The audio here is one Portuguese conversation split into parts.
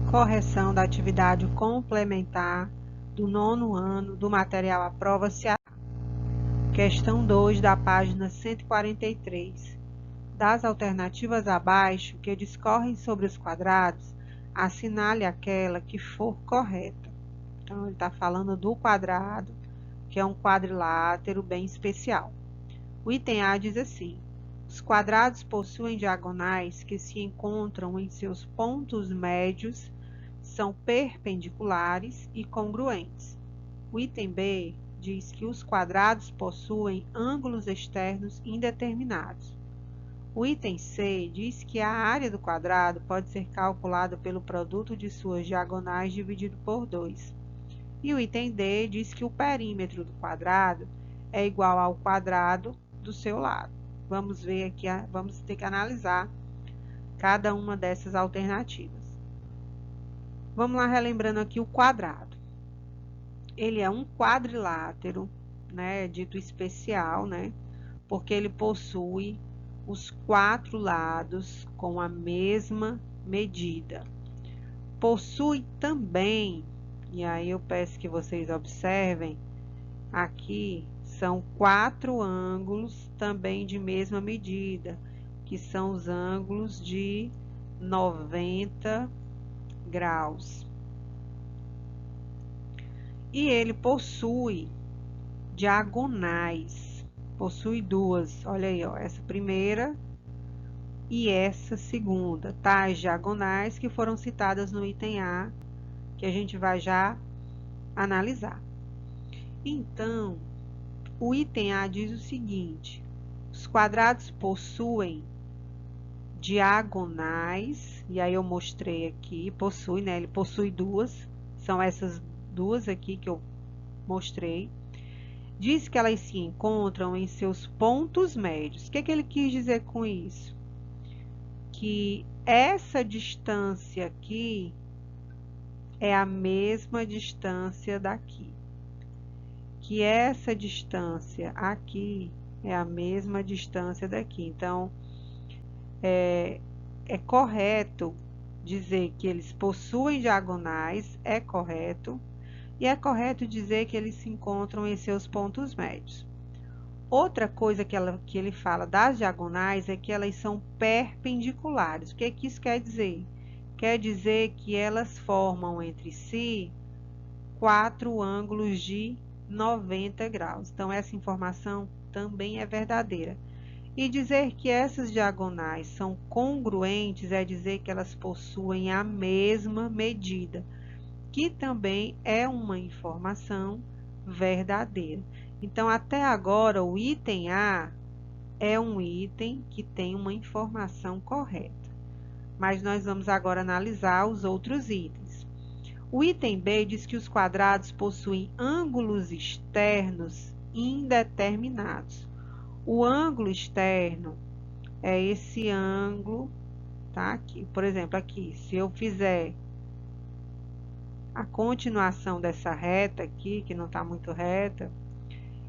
Correção da atividade complementar do 9º ano do material à prova Ceará. Questão 2 da página 143. Das alternativas abaixo que discorrem sobre os quadrados, assinale aquela que for correta. Então, ele está falando do quadrado, que é um quadrilátero bem especial. O item A diz assim: os quadrados possuem diagonais que se encontram em seus pontos médios, são perpendiculares e congruentes. O item B diz que os quadrados possuem ângulos externos indeterminados. O item C diz que a área do quadrado pode ser calculada pelo produto de suas diagonais dividido por 2. E o item D diz que o perímetro do quadrado é igual ao quadrado do seu lado. Vamos ver aqui, vamos ter que analisar cada uma dessas alternativas. Vamos lá, relembrando aqui o quadrado. Ele é um quadrilátero, né, dito especial, né, porque ele possui os 4 lados com a mesma medida. Possui também, e aí eu peço que vocês observem, aqui são 4 ângulos também de mesma medida, que são os ângulos de 90 graus. E ele possui diagonais, possui 2, olha aí, ó, essa primeira e essa segunda, tais diagonais que foram citadas no item A, que a gente vai já analisar. Então, o item A diz o seguinte: os quadrados possuem diagonais, e aí eu mostrei aqui, possui, né? Ele possui 2, são essas 2 aqui que eu mostrei. Diz que elas se encontram em seus pontos médios. O que ele quis dizer com isso? Que essa distância aqui é a mesma distância daqui. Que essa distância aqui é a mesma distância daqui. Então, é correto dizer que eles possuem diagonais, é correto. E é correto dizer que eles se encontram em seus pontos médios. Outra coisa que ele fala das diagonais é que elas são perpendiculares. O que isso quer dizer? Quer dizer que elas formam entre si 4 ângulos de 90 graus. Então, essa informação também é verdadeira. E dizer que essas diagonais são congruentes é dizer que elas possuem a mesma medida, que também é uma informação verdadeira. Então, até agora, o item A é um item que tem uma informação correta. Mas nós vamos agora analisar os outros itens. O item B diz que os quadrados possuem ângulos externos indeterminados. O ângulo externo é esse ângulo, tá? Aqui, por exemplo, aqui, se eu fizer a continuação dessa reta aqui, que não está muito reta,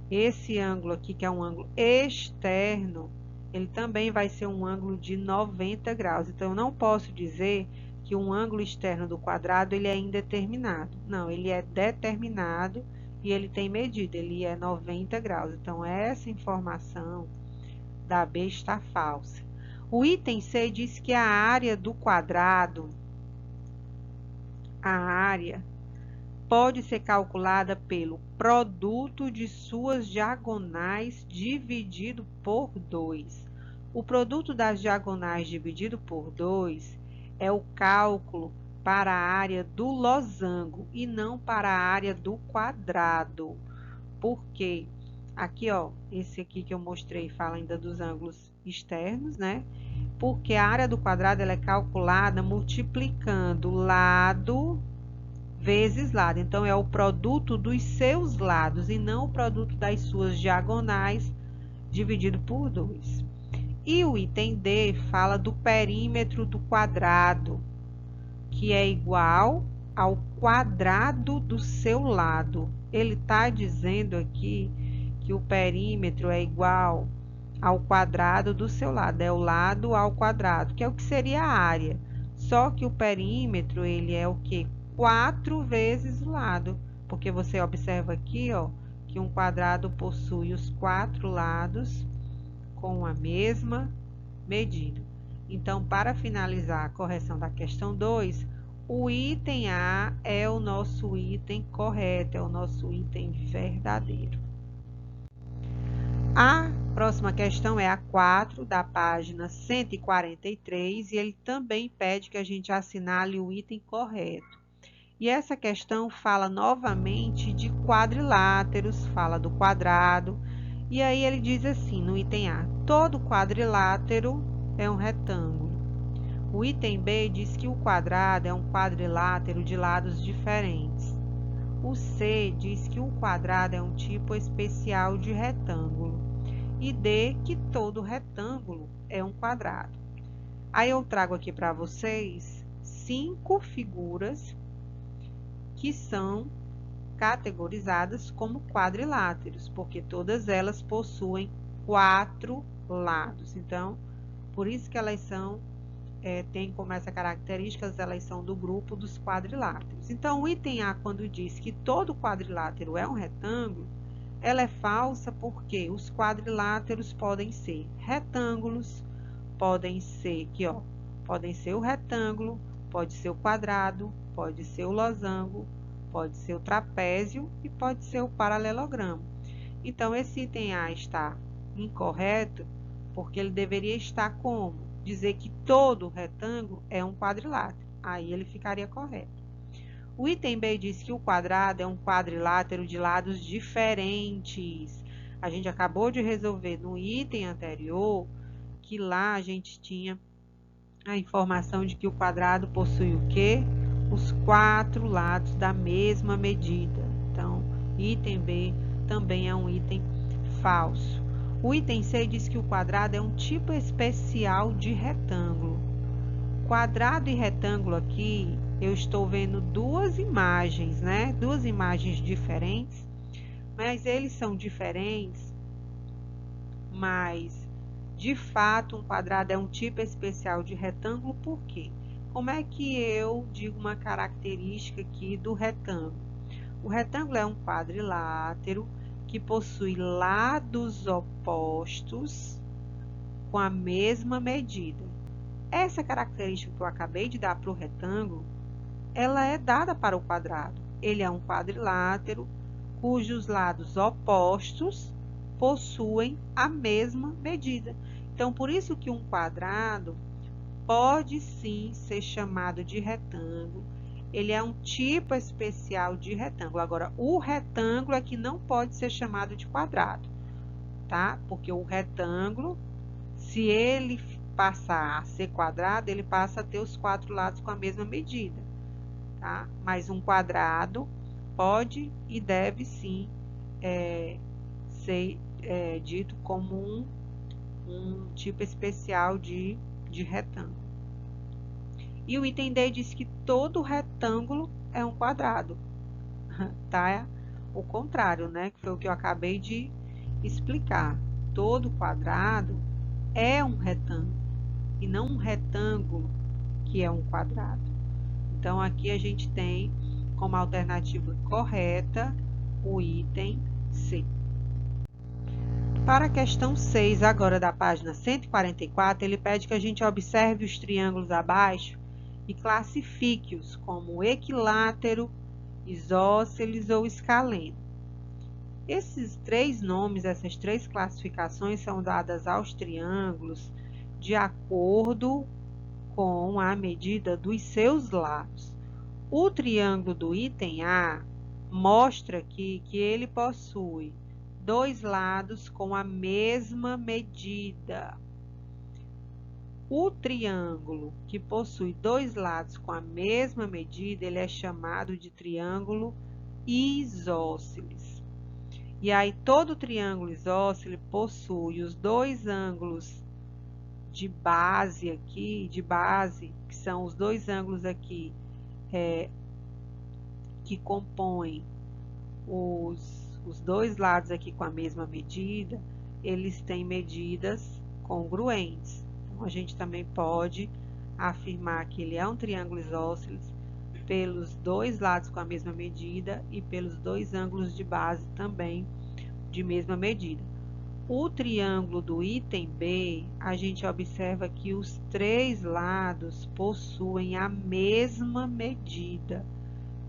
esse ângulo aqui, que é um ângulo externo, ele também vai ser um ângulo de 90 graus. Então, eu não posso dizer que um ângulo externo do quadrado ele é indeterminado. Não, ele é determinado e ele tem medida, ele é 90 graus. Então, essa informação da B está falsa. O item C diz que a área do quadrado, a área pode ser calculada pelo produto de suas diagonais dividido por 2. O produto das diagonais dividido por 2 é o cálculo para a área do losango e não para a área do quadrado. Por quê? Aqui, ó, esse aqui que eu mostrei fala ainda dos ângulos externos, né? Porque a área do quadrado ela é calculada multiplicando lado vezes lado. Então, é o produto dos seus lados e não o produto das suas diagonais dividido por 2. E o item D fala do perímetro do quadrado, que é igual ao quadrado do seu lado. Ele está dizendo aqui que o perímetro é igual ao quadrado do seu lado, é o lado ao quadrado, que é o que seria a área. Só que o perímetro, ele é o quê? 4 vezes o lado, porque você observa aqui, ó, que um quadrado possui os 4 lados com a mesma medida. Então, para finalizar a correção da questão 2, o item A é o nosso item correto, é o nosso item verdadeiro. A próxima questão é a 4, da página 143, e ele também pede que a gente assinale o item correto. E essa questão fala novamente de quadriláteros, fala do quadrado, e aí ele diz assim, no item A, todo quadrilátero é um retângulo. O item B diz que o quadrado é um quadrilátero de lados diferentes. O C diz que o quadrado é um tipo especial de retângulo. E D, que todo retângulo é um quadrado. Aí eu trago aqui para vocês 5 figuras que são categorizadas como quadriláteros, porque todas elas possuem 4 lados. Então, por isso que elas são, tem como essa característica, elas são do grupo dos quadriláteros. Então, o item A, quando diz que todo quadrilátero é um retângulo, ela é falsa porque os quadriláteros podem ser retângulos, podem ser aqui, ó, podem ser o retângulo, pode ser o quadrado, pode ser o losango, pode ser o trapézio e pode ser o paralelogramo. Então, esse item A está incorreto porque ele deveria estar como? Dizer que todo retângulo é um quadrilátero. Aí ele ficaria correto. O item B diz que o quadrado é um quadrilátero de lados diferentes. A gente acabou de resolver no item anterior que lá a gente tinha a informação de que o quadrado possui o quê? Os 4 lados da mesma medida. Então, item B também é um item falso. O item C diz que o quadrado é um tipo especial de retângulo. Quadrado e retângulo aqui, eu estou vendo duas imagens, né? Duas imagens diferentes, mas eles são diferentes, mas de fato um quadrado é um tipo especial de retângulo, por quê? Como é que eu digo uma característica aqui do retângulo? O retângulo é um quadrilátero que possui lados opostos com a mesma medida. Essa característica que eu acabei de dar para o retângulo, ela é dada para o quadrado. Ele é um quadrilátero cujos lados opostos possuem a mesma medida. Então, por isso que um quadrado pode sim ser chamado de retângulo. Ele é um tipo especial de retângulo. Agora, o retângulo é que não pode ser chamado de quadrado, tá? Porque o retângulo, se ele passar a ser quadrado, ele passa a ter os 4 lados com a mesma medida, tá? Mas um quadrado pode e deve sim ser dito como um tipo especial de retângulo. E o item D diz que todo retângulo é um quadrado, tá? O contrário, né? Que foi o que eu acabei de explicar. Todo quadrado é um retângulo e não um retângulo que é um quadrado. Então, aqui a gente tem como alternativa correta o item C. Para a questão 6, agora da página 144, ele pede que a gente observe os triângulos abaixo e classifique-os como equilátero, isósceles ou escaleno. Esses 3 nomes, essas 3 classificações são dadas aos triângulos de acordo com a medida dos seus lados. O triângulo do item A mostra aqui que ele possui 2 lados com a mesma medida. O triângulo que possui 2 lados com a mesma medida, ele é chamado de triângulo isósceles. E aí, todo triângulo isósceles possui os 2 ângulos de base aqui, que são os 2 ângulos aqui, que compõem os 2 lados aqui com a mesma medida, eles têm medidas congruentes. Então, a gente também pode afirmar que ele é um triângulo isósceles pelos dois lados com a mesma medida e pelos dois ângulos de base também de mesma medida. O triângulo do item B, a gente observa que os três lados possuem a mesma medida.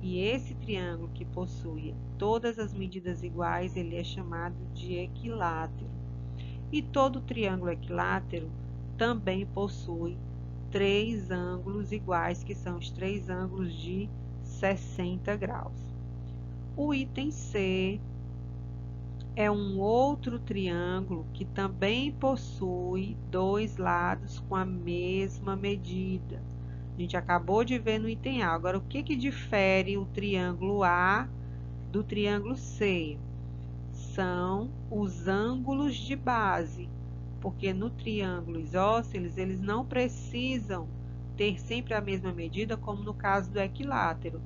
E esse triângulo que possui todas as medidas iguais, ele é chamado de equilátero. E todo triângulo equilátero também possui três ângulos iguais, que são os três ângulos de 60 graus. O item C é um outro triângulo que também possui dois lados com a mesma medida. A gente acabou de ver no item A. Agora, o que difere o triângulo A do triângulo C? São os ângulos de base, porque no triângulo isósceles eles não precisam ter sempre a mesma medida, como no caso do equilátero.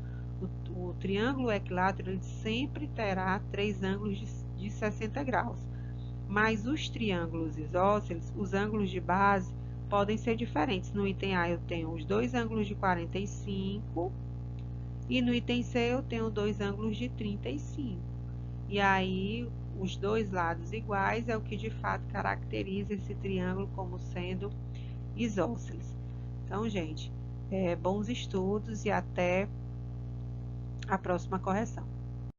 O triângulo equilátero ele sempre terá três ângulos de 60 graus, mas os triângulos isósceles, os ângulos de base podem ser diferentes. No item A eu tenho os dois ângulos de 45 e no item C eu tenho dois ângulos de 35. E aí os dois lados iguais é o que de fato caracteriza esse triângulo como sendo isósceles. Então, gente, bons estudos e até a próxima correção.